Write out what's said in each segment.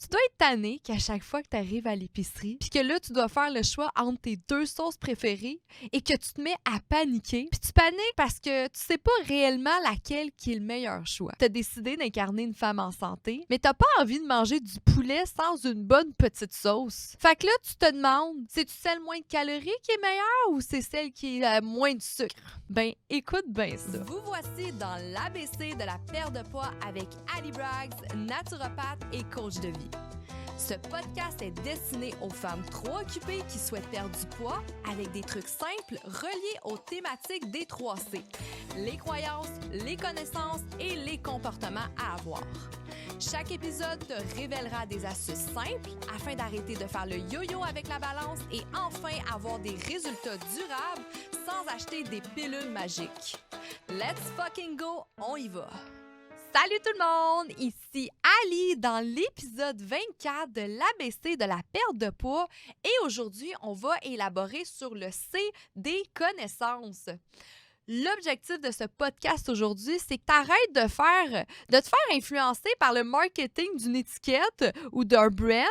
Tu dois être tanné qu'à chaque fois que tu arrives à l'épicerie, puis que là, tu dois faire le choix entre tes deux sauces préférées et que tu te mets à paniquer. Puis tu paniques parce que tu sais pas réellement laquelle qui est le meilleur choix. Tu as décidé d'incarner une femme en santé, mais t'as pas envie de manger du poulet sans une bonne petite sauce. Fait que là, tu te demandes, c'est-tu celle moins de calories qui est meilleure ou c'est celle qui a moins de sucre? Ben, écoute bien ça. Vous voici dans l'ABC de la perte de poids avec Ali Braggs, naturopathe et coach de vie. Ce podcast est destiné aux femmes trop occupées qui souhaitent perdre du poids avec des trucs simples reliés aux thématiques des 3C. Les croyances, les connaissances et les comportements à avoir. Chaque épisode te révélera des astuces simples afin d'arrêter de faire le yo-yo avec la balance et enfin avoir des résultats durables sans acheter des pilules magiques. Let's fucking go, on y va! Salut tout le monde! Ici Ali dans l'épisode 24 de l'ABC de la perte de poids et aujourd'hui, on va élaborer sur le C des connaissances. L'objectif de ce podcast aujourd'hui, c'est que tu arrêtes de te faire influencer par le marketing d'une étiquette ou d'un brand,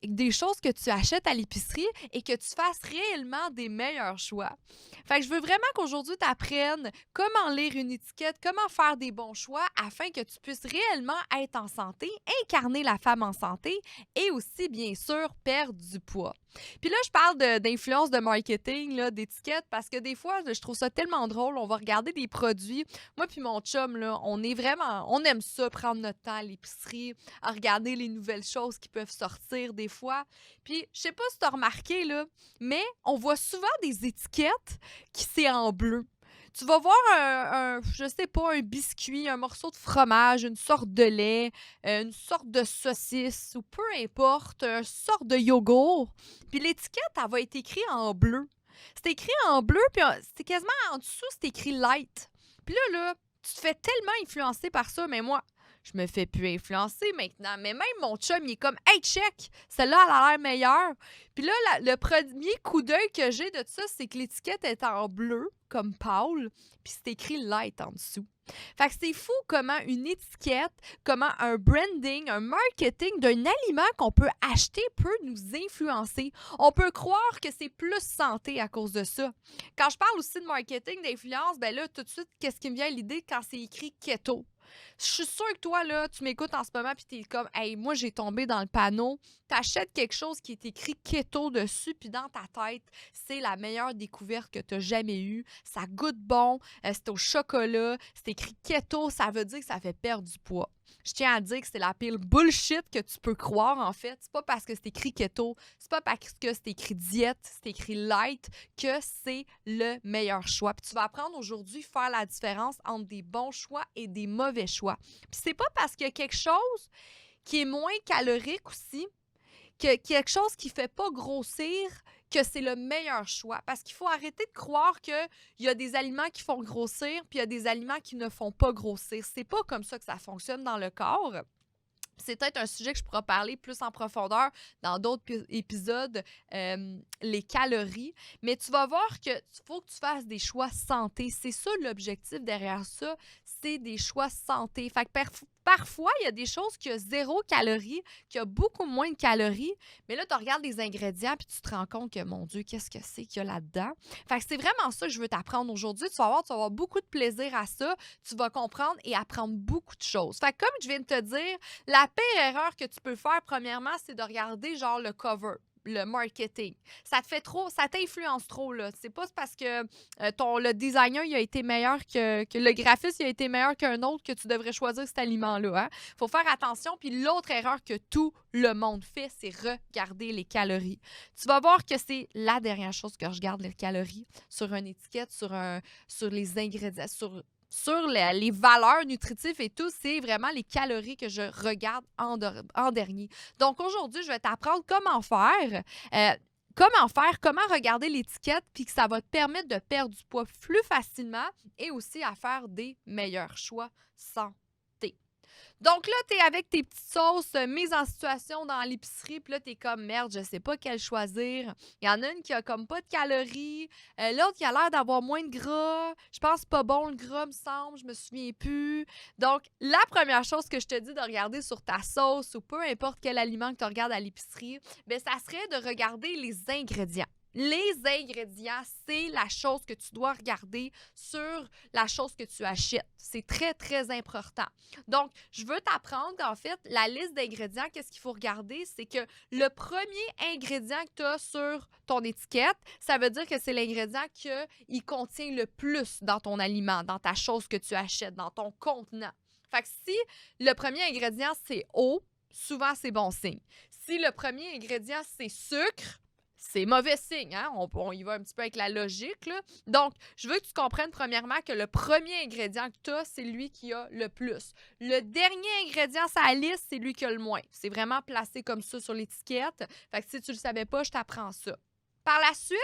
et des choses que tu achètes à l'épicerie et que tu fasses réellement des meilleurs choix. Fait que je veux vraiment qu'aujourd'hui, tu apprennes comment lire une étiquette, comment faire des bons choix afin que tu puisses réellement être en santé, incarner la femme en santé et aussi, bien sûr, perdre du poids. Puis là, je parle d'influence de marketing, là, d'étiquette, parce que des fois, je trouve ça tellement drôle. On va regarder des produits. Moi puis mon chum, là, on aime ça, prendre notre temps à l'épicerie, à regarder les nouvelles choses qui peuvent sortir des fois. Puis, je sais pas si tu as remarqué, là, mais on voit souvent des étiquettes qui c'est en bleu. Tu vas voir je sais pas, un biscuit, un morceau de fromage, une sorte de lait, une sorte de saucisse ou peu importe, une sorte de yogourt. Puis l'étiquette, elle va être écrite en bleu. C'est écrit en bleu, puis c'est quasiment en dessous, c'est écrit light. Puis là, tu te fais tellement influencer par ça, mais moi, je me fais plus influencer maintenant. Mais même mon chum, il est comme « Hey, check! Celle-là, elle a l'air meilleure. » Puis là, le premier coup d'œil que j'ai de ça, c'est que l'étiquette est en bleu, comme Paul, puis c'est écrit « light » en dessous. Fait que c'est fou comment une étiquette, comment un branding, un marketing d'un aliment qu'on peut acheter peut nous influencer. On peut croire que c'est plus santé à cause de ça. Quand je parle aussi de marketing, d'influence, ben là, tout de suite, qu'est-ce qui me vient à l'idée quand c'est écrit keto? Je suis sûre que toi, là, tu m'écoutes en ce moment puis t'es comme « Hey, moi, j'ai tombé dans le panneau. » T'achètes quelque chose qui est écrit keto dessus puis dans ta tête, c'est la meilleure découverte que t'as jamais eue. Ça goûte bon, c'est au chocolat, c'est écrit keto, ça veut dire que ça fait perdre du poids. Je tiens à dire que c'est la pire bullshit que tu peux croire, en fait. C'est pas parce que c'est écrit keto, c'est pas parce que c'est écrit diète, c'est écrit light que c'est le meilleur choix. Puis tu vas apprendre aujourd'hui à faire la différence entre des bons choix et des mauvais choix. Puis c'est pas parce qu'il y a quelque chose qui est moins calorique aussi, quelque chose qui ne fait pas grossir, que c'est le meilleur choix. Parce qu'il faut arrêter de croire qu'il y a des aliments qui font grossir, puis il y a des aliments qui ne font pas grossir. C'est pas comme ça que ça fonctionne dans le corps. C'est peut-être un sujet que je pourrais parler plus en profondeur dans d'autres épisodes, les calories. Mais tu vas voir qu'il faut que tu fasses des choix santé. C'est ça l'objectif derrière ça, c'est des choix santé. Fait que parfois, il y a des choses qui ont 0 calories, qui ont beaucoup moins de calories, mais là, tu regardes les ingrédients puis tu te rends compte que, mon Dieu, qu'est-ce que c'est qu'il y a là-dedans? Fait que c'est vraiment ça que je veux t'apprendre aujourd'hui. Tu vas avoir beaucoup de plaisir à ça. Tu vas comprendre et apprendre beaucoup de choses. Fait que comme je viens de te dire, la pire erreur que tu peux faire, premièrement, c'est de regarder genre le cover, le marketing. Ça te fait trop, ça t'influence trop, là. C'est pas parce que le designer il a été meilleur que le graphiste il a été meilleur qu'un autre que tu devrais choisir cet aliment-là. Hein? Faut faire attention. Puis l'autre erreur que tout le monde fait, c'est regarder les calories. Tu vas voir que c'est la dernière chose que je regarde, les calories, sur une étiquette, sur les ingrédients, sur les valeurs nutritives et tout, c'est vraiment les calories que je regarde en dernier. Donc, aujourd'hui, je vais t'apprendre comment faire, comment regarder l'étiquette puis que ça va te permettre de perdre du poids plus facilement et aussi à faire des meilleurs choix santé. Donc là, t'es avec tes petites sauces mises en situation dans l'épicerie, puis là, t'es comme merde, je sais pas quelle choisir. Il y en a une qui a comme pas de calories, l'autre qui a l'air d'avoir moins de gras. Je pense pas bon le gras, me semble, je me souviens plus. Donc, la première chose que je te dis de regarder sur ta sauce ou peu importe quel aliment que tu regardes à l'épicerie, bien, ça serait de regarder les ingrédients. Les ingrédients, c'est la chose que tu dois regarder sur la chose que tu achètes. C'est très, très important. Donc, je veux t'apprendre qu'en fait, la liste d'ingrédients, qu'est-ce qu'il faut regarder? C'est que le premier ingrédient que tu as sur ton étiquette, ça veut dire que c'est l'ingrédient qu'il contient le plus dans ton aliment, dans ta chose que tu achètes, dans ton contenant. Fait que si le premier ingrédient, c'est eau, souvent, c'est bon signe. Si le premier ingrédient, c'est sucre, c'est mauvais signe, hein? On y va un petit peu avec la logique, là. Donc, je veux que tu comprennes premièrement que le premier ingrédient que tu as, c'est lui qui a le plus. Le dernier ingrédient sur la liste, c'est lui qui a le moins. C'est vraiment placé comme ça sur l'étiquette. Fait que si tu le savais pas, je t'apprends ça. Par la suite,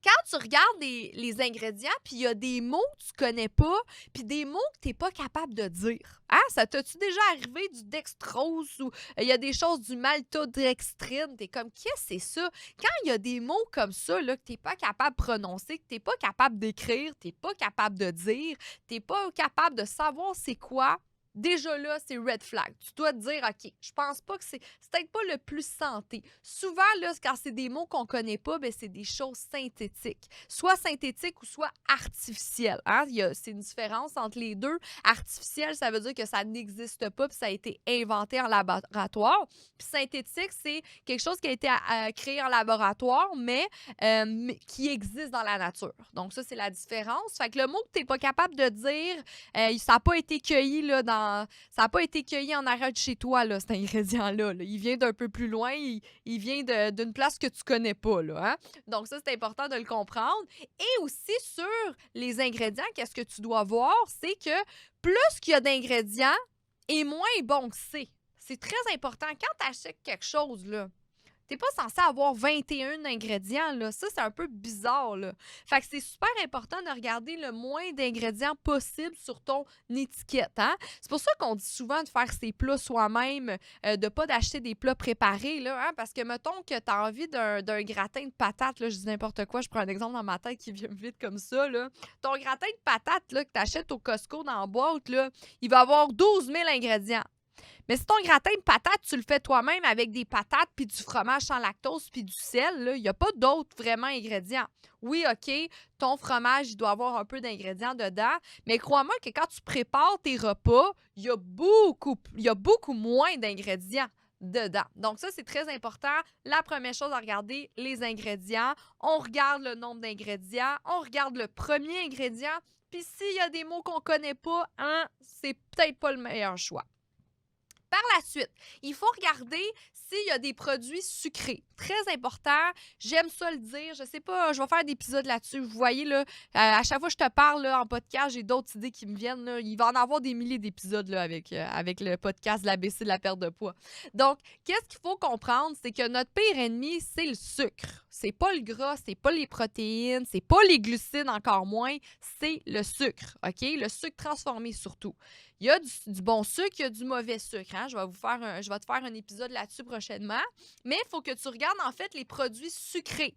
quand tu regardes les ingrédients, puis il y a des mots que tu connais pas, puis des mots que tu n'es pas capable de dire. Hein? Ça t'as-tu déjà arrivé du dextrose ou il y a des choses du maltodextrine? Tu es comme, qu'est-ce que c'est ça? Quand il y a des mots comme ça là, que tu n'es pas capable de prononcer, que tu n'es pas capable d'écrire, tu n'es pas capable de dire, tu n'es pas capable de savoir c'est quoi, déjà là, c'est red flag. Tu dois te dire, OK, je pense pas que c'est peut-être pas le plus santé. Souvent, là, quand c'est des mots qu'on connaît pas, ben, c'est des choses synthétiques. Soit synthétiques ou soit artificielles. Hein? C'est une différence entre les deux. Artificiel, ça veut dire que ça n'existe pas puis ça a été inventé en laboratoire. Puis synthétique, c'est quelque chose qui a été créé en laboratoire, mais qui existe dans la nature. Donc ça, c'est la différence. Fait que le mot que tu n'es pas capable de dire, ça n'a pas été cueilli là, ça n'a pas été cueilli en arrière de chez toi, là, cet ingrédient-là. Là. Il vient d'un peu plus loin, il vient d'une place que tu connais pas. Là, hein? Donc ça, c'est important de le comprendre. Et aussi sur les ingrédients, qu'est-ce que tu dois voir, c'est que plus qu'il y a d'ingrédients et moins bon que c'est. C'est très important. Quand tu achètes quelque chose, là, t'es pas censé avoir 21 ingrédients, là. Ça, c'est un peu bizarre, là. Fait que c'est super important de regarder le moins d'ingrédients possible sur ton étiquette, hein? C'est pour ça qu'on dit souvent de faire ses plats soi-même, de pas d'acheter des plats préparés, là, hein? Parce que, mettons que t'as envie d'un gratin de patates, là, je dis n'importe quoi, je prends un exemple dans ma tête qui vient vite comme ça, là. Ton gratin de patates, là, que t'achètes au Costco dans la boîte, là, il va avoir 12 000 ingrédients. Mais si ton gratin de patates, tu le fais toi-même avec des patates, puis du fromage sans lactose, puis du sel, il n'y a pas d'autres vraiment ingrédients. Oui, OK, ton fromage, il doit avoir un peu d'ingrédients dedans, mais crois-moi que quand tu prépares tes repas, il y a beaucoup moins d'ingrédients dedans. Donc ça, c'est très important. La première chose à regarder, les ingrédients. On regarde le nombre d'ingrédients, on regarde le premier ingrédient, puis s'il y a des mots qu'on ne connaît pas, hein, c'est peut-être pas le meilleur choix. Par la suite, il faut regarder s'il y a des produits sucrés. Très important. J'aime ça le dire. Je sais pas, je vais faire des épisodes là-dessus. Vous voyez, là, à chaque fois que je te parle là, en podcast, j'ai d'autres idées qui me viennent. Là. Il va en avoir des milliers d'épisodes là, avec le podcast de l'ABC de la perte de poids. Donc, qu'est-ce qu'il faut comprendre? C'est que notre pire ennemi, c'est le sucre. C'est pas le gras, c'est pas les protéines, c'est pas les glucides encore moins, c'est le sucre. OK? Le sucre transformé surtout. Il y a du bon sucre, il y a du mauvais sucre. Hein? Je vais te faire un épisode là-dessus prochainement. Mais il faut que tu regardes en fait les produits sucrés.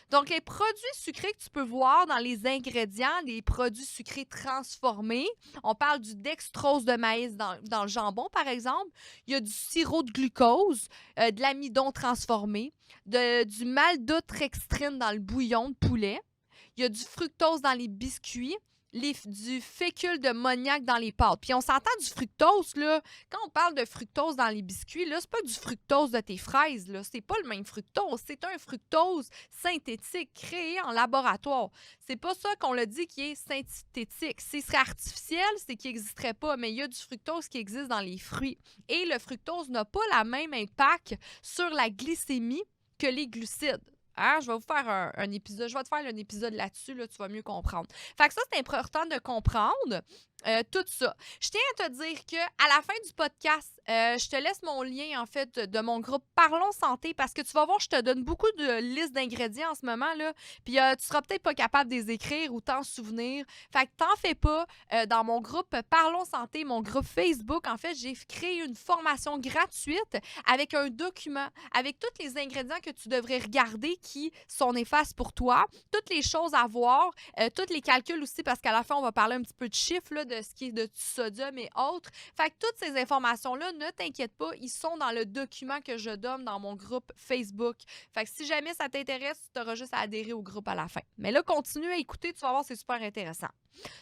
Donc, les produits sucrés que tu peux voir dans les ingrédients, les produits sucrés transformés, on parle du dextrose de maïs dans le jambon, par exemple. Il y a du sirop de glucose, de l'amidon transformé, du maltodextrine dans le bouillon de poulet. Il y a du fructose dans les biscuits. Du fécule de moniaque dans les pâtes. Puis on s'entend du fructose, là. Quand on parle de fructose dans les biscuits, là, c'est pas du fructose de tes fraises, là. C'est pas le même fructose. C'est un fructose synthétique créé en laboratoire. C'est pas ça qu'on le dit qui est synthétique. Si ce serait artificiel, c'est qu'il n'existerait pas, mais il y a du fructose qui existe dans les fruits. Et le fructose n'a pas le même impact sur la glycémie que les glucides. Hein? Je vais vous faire un épisode. Je vais te faire un épisode là-dessus, là, tu vas mieux comprendre. Fait que ça, c'est important de comprendre. tout ça. Je tiens à te dire qu'à la fin du podcast, je te laisse mon lien, en fait, de mon groupe Parlons Santé parce que tu vas voir, je te donne beaucoup de listes d'ingrédients en ce moment, là. Puis tu seras peut-être pas capable de les écrire ou t'en souvenir. Fait que t'en fais pas. Dans mon groupe Parlons Santé, mon groupe Facebook, en fait, j'ai créé une formation gratuite avec un document, avec tous les ingrédients que tu devrais regarder qui sont néfastes pour toi, toutes les choses à voir, tous les calculs aussi, parce qu'à la fin, on va parler un petit peu de chiffres, là, de ce qui est de sodium et autres. Fait que toutes ces informations-là, ne t'inquiète pas, ils sont dans le document que je donne dans mon groupe Facebook. Fait que si jamais ça t'intéresse, tu auras juste à adhérer au groupe à la fin. Mais là, continue à écouter, tu vas voir, c'est super intéressant.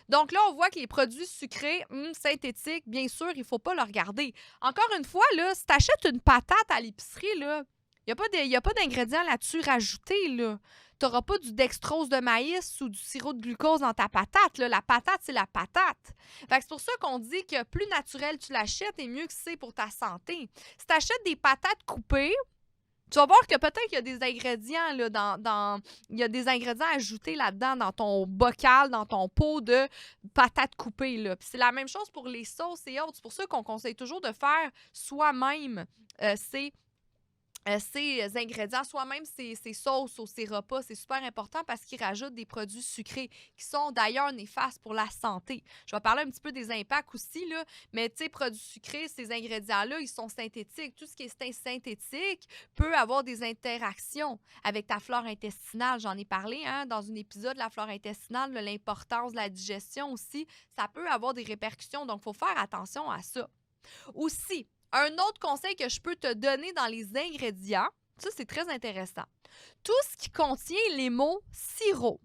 Donc là, on voit que les produits sucrés, synthétiques, bien sûr, il ne faut pas le regarder. Encore une fois, là, si tu achètes une patate à l'épicerie, là, il n'y a pas d'ingrédients là-dessus rajoutés, là. Tu n'auras pas du dextrose de maïs ou du sirop de glucose dans ta patate, là. La patate, c'est la patate. Fait que c'est pour ça qu'on dit que plus naturel tu l'achètes et mieux que c'est pour ta santé. Si tu achètes des patates coupées, tu vas voir que peut-être qu'il y a des ingrédients là, il y a des ingrédients ajoutés là-dedans dans ton bocal, dans ton pot de patates coupées. Là. Puis c'est la même chose pour les sauces et autres. C'est pour ça qu'on conseille toujours de faire soi-même ces ingrédients, soi-même ces sauces ou ces repas. C'est super important parce qu'ils rajoutent des produits sucrés qui sont d'ailleurs néfastes pour la santé. Je vais parler un petit peu des impacts aussi, là, mais tu sais, produits sucrés, ces ingrédients-là, ils sont synthétiques. Tout ce qui est synthétique peut avoir des interactions avec ta flore intestinale. J'en ai parlé dans un épisode de la flore intestinale, de l'importance de la digestion aussi. Ça peut avoir des répercussions, donc il faut faire attention à ça. Aussi, un autre conseil que je peux te donner dans les ingrédients, ça c'est très intéressant. Tout ce qui contient les mots sirop,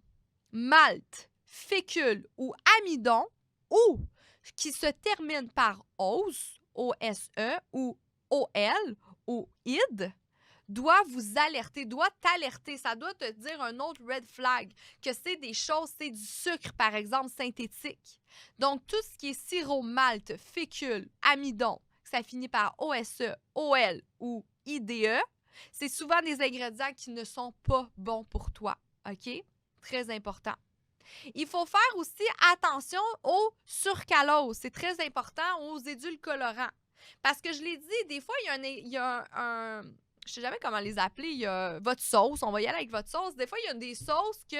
malt, fécule ou amidon ou qui se termine par ose, O-S-E ou O-L ou id, doit vous alerter, doit t'alerter. Ça doit te dire un autre red flag, que c'est des choses, c'est du sucre, par exemple, synthétique. Donc, tout ce qui est sirop, malt, fécule, amidon, ça finit par OSE, OL ou IDE, c'est souvent des ingrédients qui ne sont pas bons pour toi. OK? Très important. Il faut faire aussi attention aux surcaloses. C'est très important aux édulcorants. Parce que je l'ai dit, des fois, il y a un je ne sais jamais comment les appeler. Il y a votre sauce. On va y aller avec votre sauce. Des fois, il y a des sauces que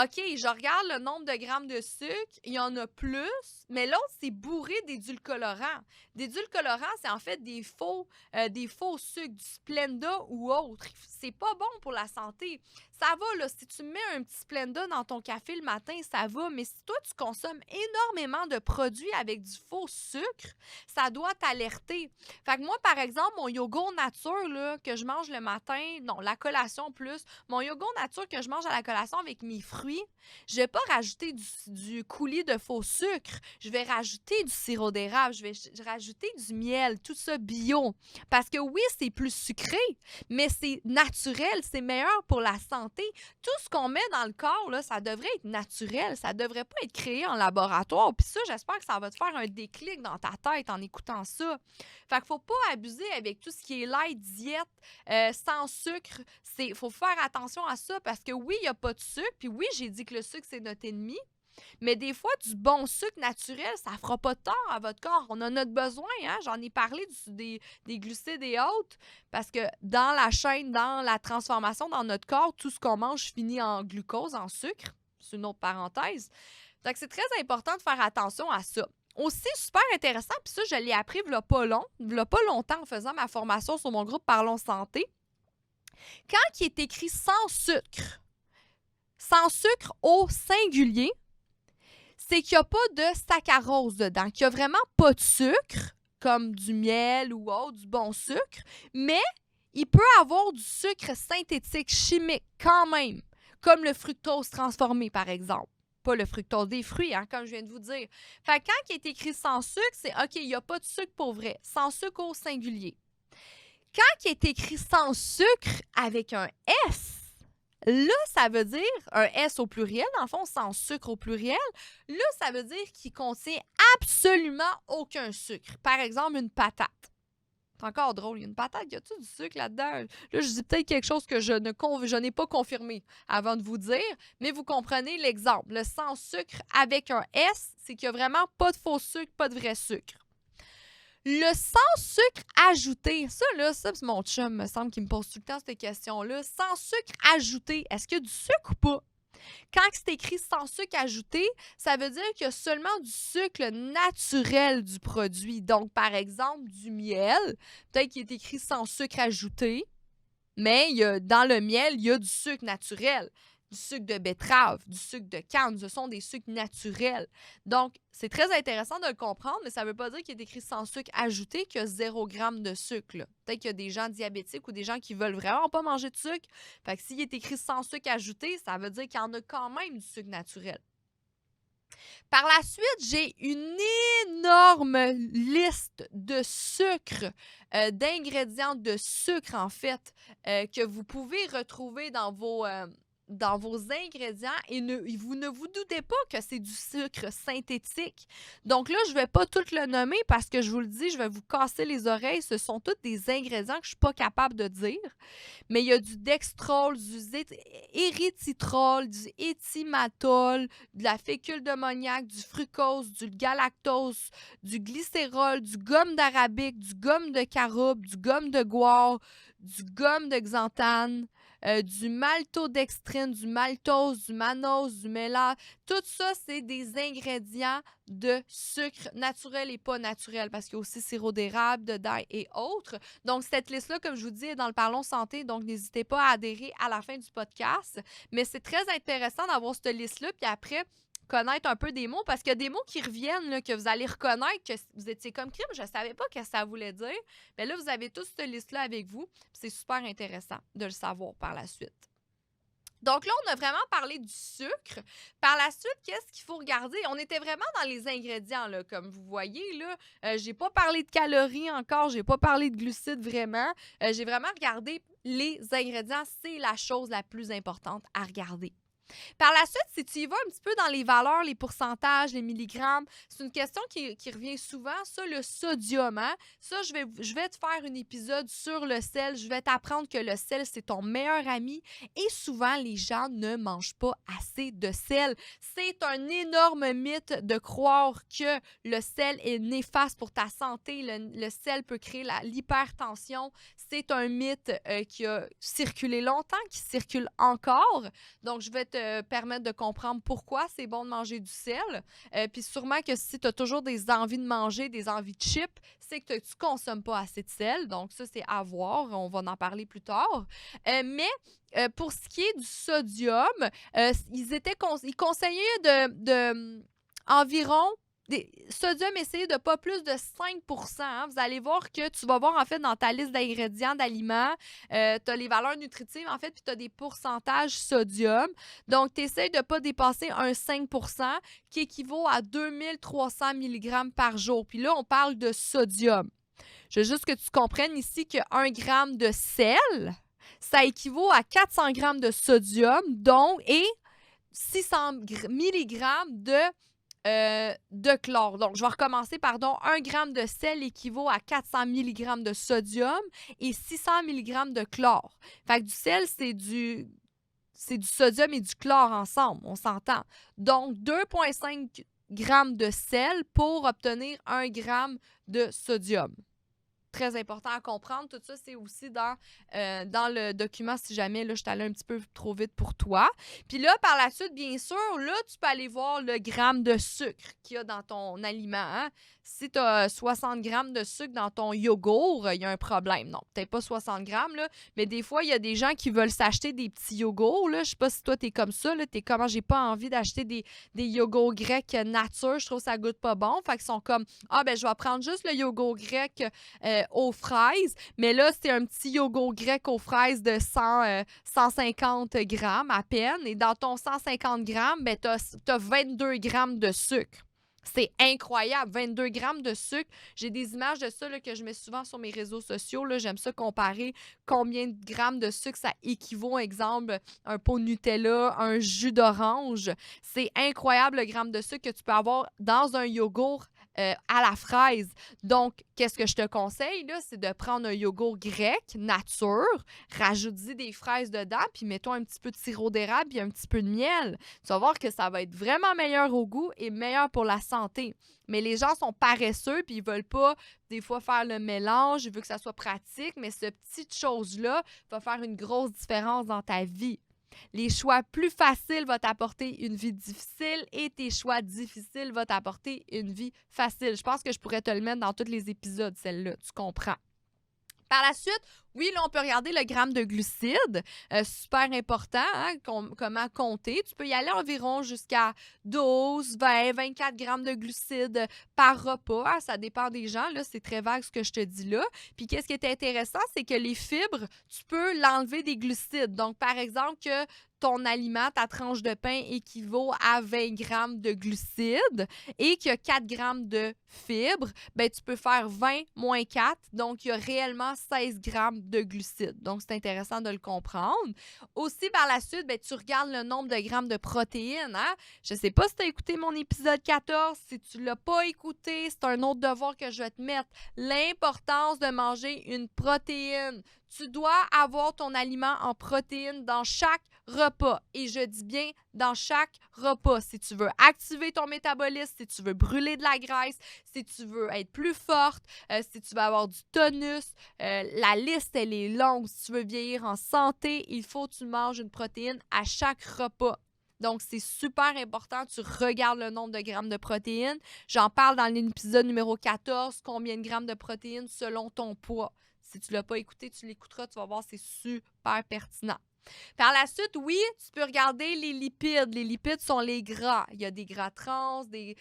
OK, je regarde le nombre de grammes de sucre, il y en a plus, mais l'autre, c'est bourré d'édulcorants. D'édulcorants, c'est en fait des faux sucres, du Splenda ou autre. C'est pas bon pour la santé. Ça va, là, si tu mets un petit Splenda dans ton café le matin, ça va, mais si toi, tu consommes énormément de produits avec du faux sucre, ça doit t'alerter. Fait que moi, par exemple, mon yogourt nature, là, que je mange le matin, non, la collation plus, mon yogourt nature que je mange à la collation avec mes fruits, je vais pas rajouter du coulis de faux sucre. Je vais rajouter du sirop d'érable. Je vais rajouter du miel. Tout ça bio. Parce que oui, c'est plus sucré, mais c'est naturel. C'est meilleur pour la santé. Tout ce qu'on met dans le corps, là, ça devrait être naturel. Ça devrait pas être créé en laboratoire. Puis ça, j'espère que ça va te faire un déclic dans ta tête en écoutant ça. Fait qu'il faut pas abuser avec tout ce qui est light, diète, sans sucre. Il faut faire attention à ça parce que oui, il n'y a pas de sucre. Puis oui, j'ai dit que le sucre, c'est notre ennemi. Mais des fois, du bon sucre naturel, ça ne fera pas tort à votre corps. On a notre besoin. J'en ai parlé des glucides et autres. Parce que dans la chaîne, dans la transformation dans notre corps, tout ce qu'on mange finit en glucose, en sucre. C'est une autre parenthèse. Donc, c'est très important de faire attention à ça. Aussi, super intéressant, puis ça, je l'ai appris il y a pas longtemps en faisant ma formation sur mon groupe Parlons Santé. Quand il est écrit sans sucre au singulier, c'est qu'il n'y a pas de saccharose dedans, qu'il n'y a vraiment pas de sucre, comme du miel ou autre, du bon sucre, mais il peut avoir du sucre synthétique, chimique quand même, comme le fructose transformé, par exemple. Pas le fructose des fruits, comme je viens de vous dire. Fait que quand il est écrit sans sucre, c'est OK, il n'y a pas de sucre pour vrai, sans sucre au singulier. Quand il est écrit sans sucre avec un S, là, ça veut dire un S au pluriel, dans le fond, sans sucre au pluriel. Là, ça veut dire qu'il contient absolument aucun sucre. Par exemple, une patate. C'est encore drôle. Il y a une patate, y a-tu du sucre là-dedans? Là, je dis peut-être quelque chose que je n'ai pas confirmé avant de vous dire, mais vous comprenez l'exemple. Le sans sucre avec un S, c'est qu'il n'y a vraiment pas de faux sucre, pas de vrai sucre. Le sans sucre ajouté, ça, c'est mon chum, me semble, qui me pose tout le temps cette question-là. Sans sucre ajouté, est-ce qu'il y a du sucre ou pas? Quand c'est écrit sans sucre ajouté, ça veut dire qu'il y a seulement du sucre naturel du produit. Donc, par exemple, du miel, peut-être qu'il est écrit sans sucre ajouté, mais dans le miel, il y a du sucre naturel. Du sucre de betterave, du sucre de canne, ce sont des sucres naturels. Donc, c'est très intéressant de le comprendre, mais ça ne veut pas dire qu'il est écrit sans sucre ajouté qu'il y a 0 g de sucre. Peut-être qu'il y a des gens diabétiques ou des gens qui veulent vraiment pas manger de sucre. Fait que s'il est écrit sans sucre ajouté, ça veut dire qu'il y en a quand même du sucre naturel. Par la suite, j'ai une énorme liste de sucres, d'ingrédients de sucre, en fait, que vous pouvez retrouver dans vos ingrédients et vous ne vous doutez pas que c'est du sucre synthétique. Donc là, je ne vais pas tout le nommer parce que je vous le dis, je vais vous casser les oreilles. Ce sont tous des ingrédients que je ne suis pas capable de dire. Mais il y a du dextrol, du érythritol, du éthymatol, de la fécule d'ammoniac, du fructose, du galactose, du glycérol, du gomme d'arabique, du gomme de caroube, du gomme de guar, du gomme de xanthane, du maltodextrine, du maltose, du mannose, du mélange. Tout ça, c'est des ingrédients de sucre naturel et pas naturel parce qu'il y a aussi sirop d'érable, de d'ail et autres. Donc, cette liste-là, comme je vous dis, est dans le Parlons Santé. Donc, n'hésitez pas à adhérer à la fin du podcast. Mais c'est très intéressant d'avoir cette liste-là. Puis après, connaître un peu des mots parce qu'il y a des mots qui reviennent, là, que vous allez reconnaître, que vous étiez comme crime, je ne savais pas ce que ça voulait dire. Mais là, vous avez tous cette liste-là avec vous. C'est super intéressant de le savoir par la suite. Donc là, on a vraiment parlé du sucre. Par la suite, qu'est-ce qu'il faut regarder? On était vraiment dans les ingrédients, là, comme vous voyez. Là, j'ai pas parlé de calories encore, j'ai pas parlé de glucides vraiment. J'ai vraiment regardé les ingrédients. C'est la chose la plus importante à regarder. Par la suite, si tu y vas un petit peu dans les valeurs, les pourcentages, les milligrammes, c'est une question qui revient souvent, ça, le sodium. Hein? Ça, je vais te faire un épisode sur le sel. Je vais t'apprendre que le sel, c'est ton meilleur ami. Et souvent, les gens ne mangent pas assez de sel. C'est un énorme mythe de croire que le sel est néfaste pour ta santé. Le sel peut créer l'hypertension. C'est un mythe qui a circulé longtemps, qui circule encore. Donc, je vais te permettre de comprendre pourquoi c'est bon de manger du sel. Puis sûrement que si tu as toujours des envies de manger, des envies de chips, c'est que tu ne consommes pas assez de sel. Donc ça, c'est à voir. On va en parler plus tard. Mais pour ce qui est du sodium, ils conseillaient de environ sodium, essayez de pas plus de 5%. Hein. Vous allez voir que tu vas voir, en fait, dans ta liste d'ingrédients, d'aliments, tu as les valeurs nutritives, en fait, puis tu as des pourcentages sodium. Donc, tu essaies de ne pas dépasser un 5% qui équivaut à 2300 mg par jour. Puis là, on parle de sodium. Je veux juste que tu comprennes ici que 1 g de sel, ça équivaut à 400 g de sodium, et 600 mg de chlore. Donc, je vais recommencer, 1 g de sel équivaut à 400 mg de sodium et 600 mg de chlore. Fait que du sel, c'est du sodium et du chlore ensemble, on s'entend. Donc, 2,5 g de sel pour obtenir 1 g de sodium. Très important à comprendre. Tout ça, c'est aussi dans le document, si jamais là, je suis allée un petit peu trop vite pour toi. Puis là, par la suite, bien sûr, là, tu peux aller voir le gramme de sucre qu'il y a dans ton aliment. Hein? Si tu as 60 grammes de sucre dans ton yogourt, il y a un problème. Non, peut-être pas 60 grammes, là, mais des fois, il y a des gens qui veulent s'acheter des petits yogourts. Là. Je sais pas si toi, tu es comme ça. Tu es comme, j'ai pas envie d'acheter des yogourts grecs nature. Je trouve que ça goûte pas bon. Fait qu'ils sont comme, je vais prendre juste le yogourt grec aux fraises. Mais là, c'est un petit yogourt grec aux fraises de 150 grammes à peine. Et dans ton 150 grammes, tu as 22 grammes de sucre. C'est incroyable, 22 grammes de sucre. J'ai des images de ça là, que je mets souvent sur mes réseaux sociaux. Là. J'aime ça comparer combien de grammes de sucre ça équivaut. Exemple, un pot de Nutella, un jus d'orange. C'est incroyable le gramme de sucre que tu peux avoir dans un yogourt à la fraise. Donc, qu'est-ce que je te conseille, là, c'est de prendre un yogourt grec, nature, rajoute-y des fraises dedans, puis mettons un petit peu de sirop d'érable et un petit peu de miel. Tu vas voir que ça va être vraiment meilleur au goût et meilleur pour la santé. Mais les gens sont paresseux puis ils veulent pas des fois faire le mélange, ils veulent que ça soit pratique, mais cette petite chose-là va faire une grosse différence dans ta vie. Les choix plus faciles vont t'apporter une vie difficile et tes choix difficiles vont t'apporter une vie facile. Je pense que je pourrais te le mettre dans tous les épisodes, celle-là. Tu comprends? Par la suite, oui, là, on peut regarder le gramme de glucides. Super important, hein, comment compter. Tu peux y aller environ jusqu'à 12, 20, 24 grammes de glucides par repas. Hein, ça dépend des gens. Là, c'est très vague ce que je te dis là. Puis, qu'est-ce qui est intéressant, c'est que les fibres, tu peux l'enlever des glucides. Donc, par exemple, que ton aliment, ta tranche de pain équivaut à 20 grammes de glucides et qu'il y a 4 grammes de fibres, ben tu peux faire 20 moins 4. Donc, il y a réellement 16 grammes de glucides. Donc, c'est intéressant de le comprendre. Aussi, par la suite, ben, tu regardes le nombre de grammes de protéines. Hein? Je ne sais pas si tu as écouté mon épisode 14. Si tu ne l'as pas écouté, c'est un autre devoir que je vais te mettre. L'importance de manger une protéine. Tu dois avoir ton aliment en protéines dans chaque repas. Et je dis bien dans chaque repas. Si tu veux activer ton métabolisme, si tu veux brûler de la graisse, si tu veux être plus forte, si tu veux avoir du tonus, la liste, elle est longue. Si tu veux vieillir en santé, il faut que tu manges une protéine à chaque repas. Donc, c'est super important. Tu regardes le nombre de grammes de protéines. J'en parle dans l'épisode numéro 14, combien de grammes de protéines selon ton poids. Si tu ne l'as pas écouté, tu l'écouteras, tu vas voir, c'est super pertinent. Par la suite, oui, tu peux regarder les lipides. Les lipides sont les gras. Il y a des gras trans, des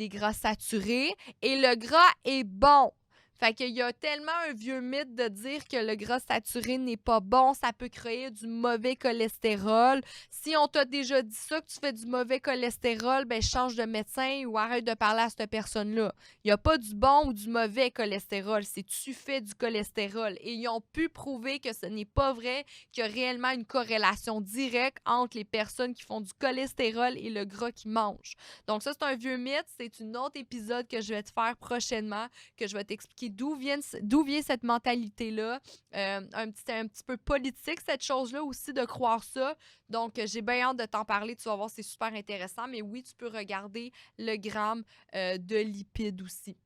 gras saturés. Et le gras est bon. Fait qu'il y a tellement un vieux mythe de dire que le gras saturé n'est pas bon, ça peut créer du mauvais cholestérol. Si on t'a déjà dit ça, que tu fais du mauvais cholestérol, ben change de médecin ou arrête de parler à cette personne-là. Il n'y a pas du bon ou du mauvais cholestérol, c'est tu fais du cholestérol. Et ils ont pu prouver que ce n'est pas vrai, qu'il y a réellement une corrélation directe entre les personnes qui font du cholestérol et le gras qu'ils mangent. Donc ça, c'est un vieux mythe, c'est un autre épisode que je vais te faire prochainement, que je vais t'expliquer d'où vient cette mentalité-là. Un petit peu politique, cette chose-là aussi, de croire ça. Donc, j'ai bien hâte de t'en parler. Tu vas voir, c'est super intéressant. Mais oui, tu peux regarder le gramme de lipides aussi.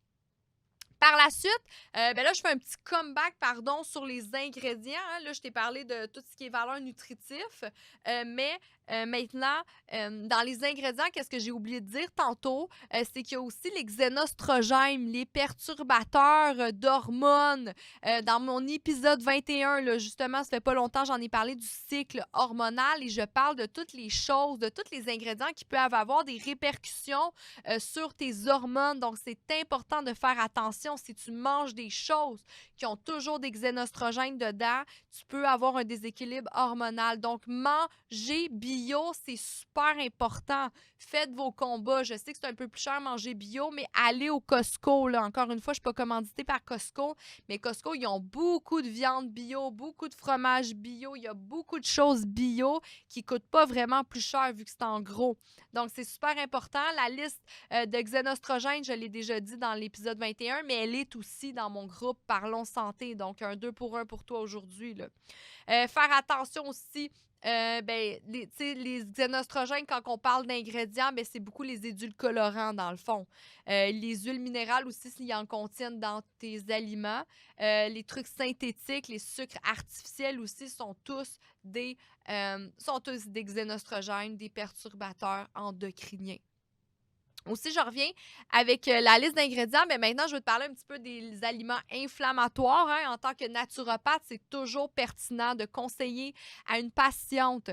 Par la suite, ben là, je fais un petit comeback, sur les ingrédients. Hein. Là, je t'ai parlé de tout ce qui est valeur nutritif, mais maintenant, dans les ingrédients, qu'est-ce que j'ai oublié de dire tantôt? C'est qu'il y a aussi les xénostrogènes, les perturbateurs d'hormones. Dans mon épisode 21, là, justement, ça fait pas longtemps, j'en ai parlé du cycle hormonal et je parle de toutes les choses, de tous les ingrédients qui peuvent avoir des répercussions sur tes hormones. Donc, c'est important de faire attention. Si tu manges des choses qui ont toujours des xénostrogènes dedans, tu peux avoir un déséquilibre hormonal. Donc, manger bio, c'est super important. Faites vos combats. Je sais que c'est un peu plus cher manger bio, mais allez au Costco. Là. Encore une fois, je ne suis pas commanditée par Costco, mais Costco, ils ont beaucoup de viande bio, beaucoup de fromage bio. Il y a beaucoup de choses bio qui ne coûtent pas vraiment plus cher vu que c'est en gros. Donc, c'est super important. La liste de xénostrogènes, je l'ai déjà dit dans l'épisode 21, mais elle est aussi dans mon groupe Parlons Santé. Donc, un 2 pour 1 pour toi aujourd'hui. Là. Faire attention aussi. Les xénostrogènes, quand on parle d'ingrédients, ben, c'est beaucoup les édulcorants dans le fond. Les huiles minérales aussi, s'ils en contiennent dans tes aliments. Les trucs synthétiques, les sucres artificiels aussi sont tous des xénostrogènes, des perturbateurs endocriniens. Aussi, je reviens avec la liste d'ingrédients. Mais maintenant, je vais te parler un petit peu des aliments inflammatoires. Hein. En tant que naturopathe, c'est toujours pertinent de conseiller à une patiente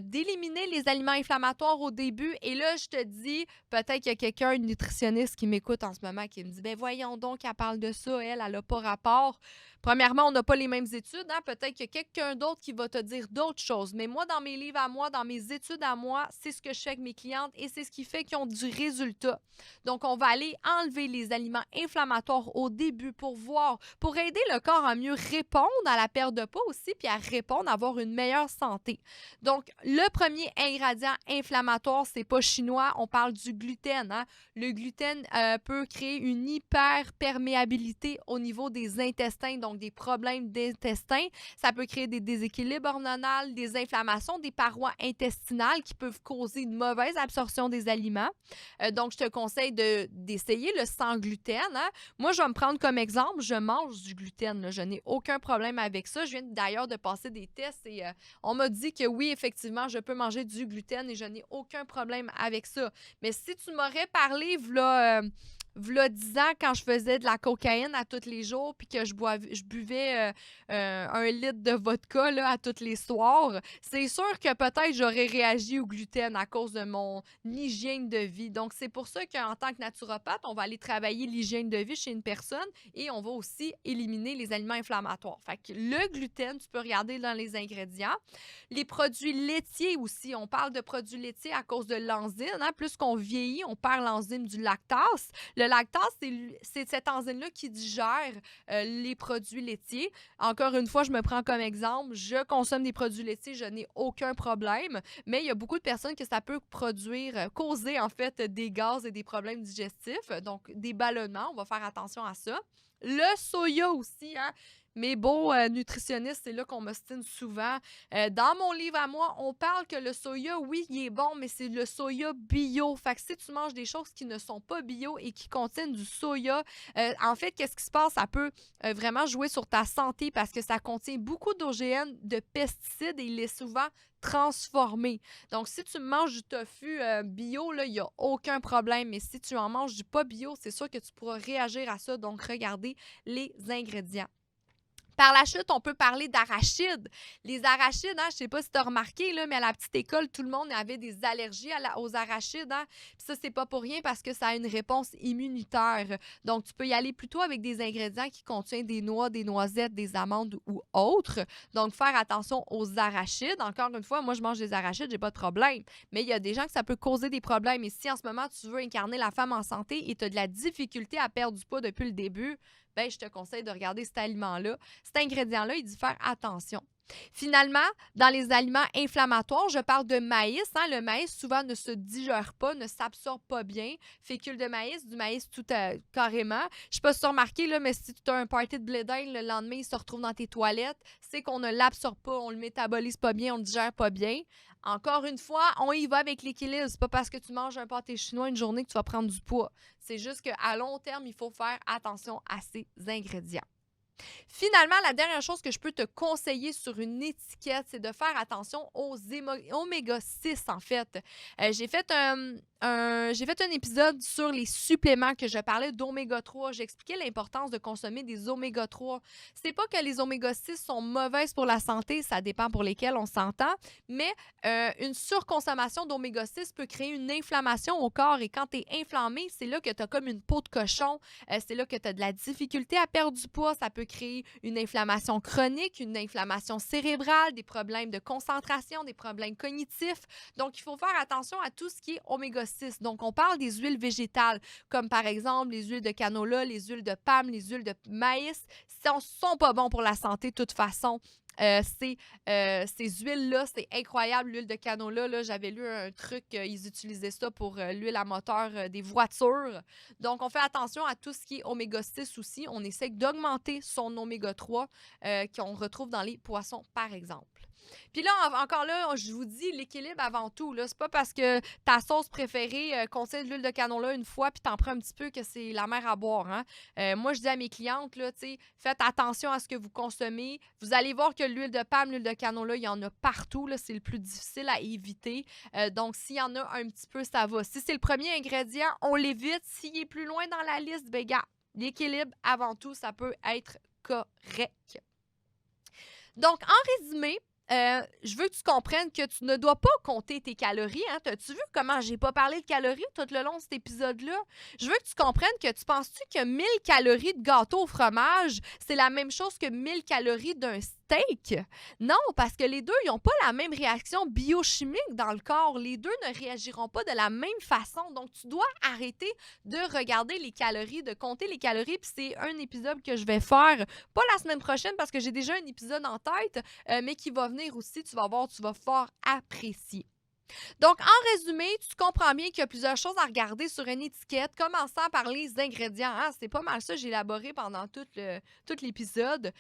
d'éliminer les aliments inflammatoires au début. Et là, je te dis, peut-être qu'il y a quelqu'un, une nutritionniste qui m'écoute en ce moment, qui me dit, ben voyons donc, elle parle de ça, elle n'a pas rapport. Premièrement, on n'a pas les mêmes études, hein? Peut-être qu'il y a quelqu'un d'autre qui va te dire d'autres choses. Mais moi, dans mes livres à moi, dans mes études à moi, c'est ce que je fais avec mes clientes et c'est ce qui fait qu'ils ont du résultat. Donc, on va aller enlever les aliments inflammatoires au début pour aider le corps à mieux répondre à la perte de poids aussi, puis à répondre, à avoir une meilleure santé. Donc, le premier ingrédient inflammatoire, c'est pas chinois, on parle du gluten, hein? Le gluten peut créer une hyperperméabilité au niveau des intestins, donc des problèmes d'intestin. Ça peut créer des déséquilibres hormonaux, des inflammations des parois intestinales qui peuvent causer une mauvaise absorption des aliments. Donc, je te conseille d'essayer le sans gluten, hein? Moi, je vais me prendre comme exemple, je mange du gluten, là. Je n'ai aucun problème avec ça. Je viens d'ailleurs de passer des tests et on m'a dit que oui, effectivement, je peux manger du gluten et je n'ai aucun problème avec ça. Mais si tu m'aurais parlé, v'là 10 ans, quand je faisais de la cocaïne à tous les jours puis que je buvais 1 litre de vodka là, à tous les soirs, c'est sûr que peut-être j'aurais réagi au gluten à cause de mon hygiène de vie. Donc, c'est pour ça qu'en tant que naturopathe, on va aller travailler l'hygiène de vie chez une personne et on va aussi éliminer les aliments inflammatoires. Fait que le gluten, tu peux regarder dans les ingrédients. Les produits laitiers aussi, on parle de produits laitiers à cause de l'enzyme, hein? Plus qu'on vieillit, on perd l'enzyme du lactase. Le lactase, c'est cette enzyme-là qui digère les produits laitiers. Encore une fois, je me prends comme exemple, je consomme des produits laitiers, je n'ai aucun problème, mais il y a beaucoup de personnes que ça peut causer en fait des gaz et des problèmes digestifs, donc des ballonnements, on va faire attention à ça. Le soya aussi, hein? Mes beaux nutritionnistes, c'est là qu'on m'ostine souvent. Dans mon livre à moi, on parle que le soya, oui, il est bon, mais c'est le soya bio. Fait que si tu manges des choses qui ne sont pas bio et qui contiennent du soya, en fait, qu'est-ce qui se passe? Ça peut vraiment jouer sur ta santé parce que ça contient beaucoup d'OGM, de pesticides et il est souvent transformé. Donc, si tu manges du tofu bio, il n'y a aucun problème. Mais si tu en manges du pas bio, c'est sûr que tu pourras réagir à ça. Donc, regardez les ingrédients. Par la chute, on peut parler d'arachides. Les arachides, hein, je ne sais pas si tu as remarqué, là, mais à la petite école, tout le monde avait des allergies aux arachides. Hein? Puis ça, c'est pas pour rien parce que ça a une réponse immunitaire. Donc, tu peux y aller plutôt avec des ingrédients qui contiennent des noix, des noisettes, des amandes ou autres. Donc, faire attention aux arachides. Encore une fois, moi, je mange des arachides, j'ai pas de problème. Mais il y a des gens que ça peut causer des problèmes. Et si en ce moment, tu veux incarner la femme en santé et tu as de la difficulté à perdre du poids depuis le début, ben, je te conseille de regarder cet aliment-là. Cet ingrédient-là, il dit faire attention. Finalement, dans les aliments inflammatoires, je parle de maïs. Hein? Le maïs, souvent, ne se digère pas, ne s'absorbe pas bien. Fécule de maïs, du maïs tout carrément. Je ne sais pas si tu as remarqué, là, mais si tu as un party de blé d'Inde, le lendemain, il se retrouve dans tes toilettes, c'est qu'on ne l'absorbe pas, on le métabolise pas bien, on le digère pas bien. Encore une fois, on y va avec l'équilibre. C'est pas parce que tu manges un pâté chinois une journée que tu vas prendre du poids. C'est juste qu'à long terme, il faut faire attention à ces ingrédients. Finalement, la dernière chose que je peux te conseiller sur une étiquette, c'est de faire attention aux oméga 6, en fait. J'ai fait un épisode sur les suppléments que je parlais d'oméga 3. J'expliquais l'importance de consommer des oméga 3. C'est pas que les oméga 6 sont mauvaises pour la santé, ça dépend pour lesquelles on s'entend, mais une surconsommation d'oméga 6 peut créer une inflammation au corps et quand tu es inflammé, c'est là que tu as comme une peau de cochon, c'est là que tu as de la difficulté à perdre du poids, ça peut créer une inflammation chronique, une inflammation cérébrale, des problèmes de concentration, des problèmes cognitifs. Donc, il faut faire attention à tout ce qui est oméga 6. Donc, on parle des huiles végétales, comme par exemple les huiles de canola, les huiles de palme, les huiles de maïs. Ce ne sont pas bons pour la santé de toute façon. Ces huiles-là, c'est incroyable. L'huile de canola, là, j'avais lu un truc, ils utilisaient ça pour l'huile à moteur des voitures. Donc, on fait attention à tout ce qui est oméga 6 aussi. On essaie d'augmenter son oméga 3 qu'on retrouve dans les poissons, par exemple. Puis là, encore là, je vous dis l'équilibre avant tout. Là. C'est pas parce que ta sauce préférée contient de l'huile de canola une fois puis t'en prends un petit peu que c'est la mer à boire. Hein? Moi, je dis à mes clientes, là, faites attention à ce que vous consommez. Vous allez voir que l'huile de palme, l'huile de canola, il y en a partout. Là, c'est le plus difficile à éviter. Donc, s'il y en a un petit peu, ça va. Si c'est le premier ingrédient, on l'évite. S'il est plus loin dans la liste, ben gars, l'équilibre avant tout, ça peut être correct. Donc, en résumé, je veux que tu comprennes que tu ne dois pas compter tes calories. Hein? T'as-tu vu comment j'ai pas parlé de calories tout le long de cet épisode-là? Je veux que tu comprennes que tu penses-tu que 1000 calories de gâteau au fromage, c'est la même chose que 1000 calories d'un steak? Non, parce que les deux, ils n'ont pas la même réaction biochimique dans le corps. Les deux ne réagiront pas de la même façon. Donc, tu dois arrêter de regarder les calories, de compter les calories. Puis c'est un épisode que je vais faire, pas la semaine prochaine parce que j'ai déjà un épisode en tête, mais qui va venir aussi. Tu vas voir, tu vas fort apprécier. Donc, en résumé, tu comprends bien qu'il y a plusieurs choses à regarder sur une étiquette, commençant par les ingrédients. Hein? C'est pas mal ça, j'ai élaboré pendant tout l'épisode.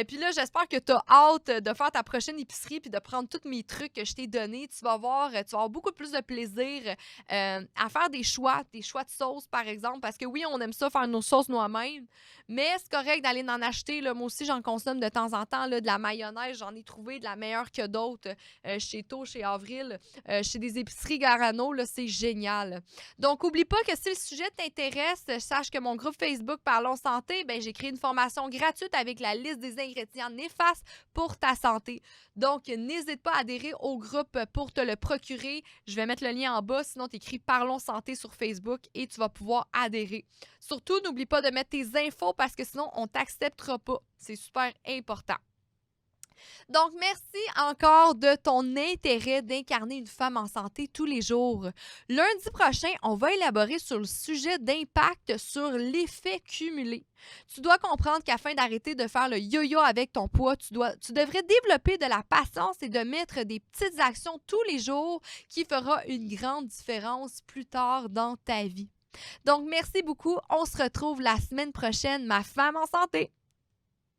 Puis là, j'espère que tu as hâte de faire ta prochaine épicerie puis de prendre tous mes trucs que je t'ai donnés. Tu vas avoir beaucoup plus de plaisir à faire des choix de sauces, par exemple, parce que oui, on aime ça faire nos sauces nous-mêmes, mais c'est correct d'aller en acheter. Là. Moi aussi, j'en consomme de temps en temps, là, de la mayonnaise. J'en ai trouvé de la meilleure que d'autres chez Taux, chez Avril, chez des épiceries Garano, là, c'est génial. Donc, oublie pas que si le sujet t'intéresse, sache que mon groupe Facebook Parlons Santé, ben, j'ai créé une formation gratuite avec la liste des ingrédients néfastes pour ta santé. Donc, n'hésite pas à adhérer au groupe pour te le procurer. Je vais mettre le lien en bas, sinon tu écris Parlons Santé sur Facebook et tu vas pouvoir adhérer. Surtout, n'oublie pas de mettre tes infos parce que sinon, on t'acceptera pas. C'est super important. Donc, merci encore de ton intérêt d'incarner une femme en santé tous les jours. Lundi prochain, on va élaborer sur le sujet d'impact sur l'effet cumulé. Tu dois comprendre qu'afin d'arrêter de faire le yo-yo avec ton poids, tu devrais développer de la patience et de mettre des petites actions tous les jours qui fera une grande différence plus tard dans ta vie. Donc, merci beaucoup. On se retrouve la semaine prochaine, ma femme en santé.